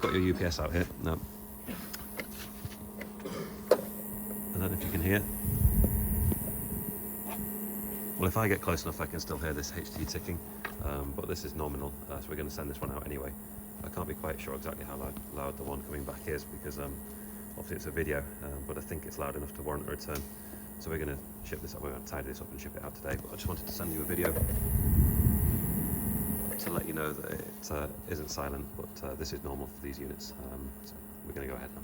Got your UPS out here. No. I don't know if you can hear. Well, if I get close enough, I can still hear this HT ticking, but this is nominal, so we're going to send this one out anyway. I can't be quite sure exactly how loud the one coming back is, because obviously it's a video, but I think it's loud enough to warrant a return. So we're going to ship this up, we're going to tidy this up and ship it out today, but I just wanted to send you a video to let you know that it isn't silent, but this is normal for these units, so we're going to go ahead now.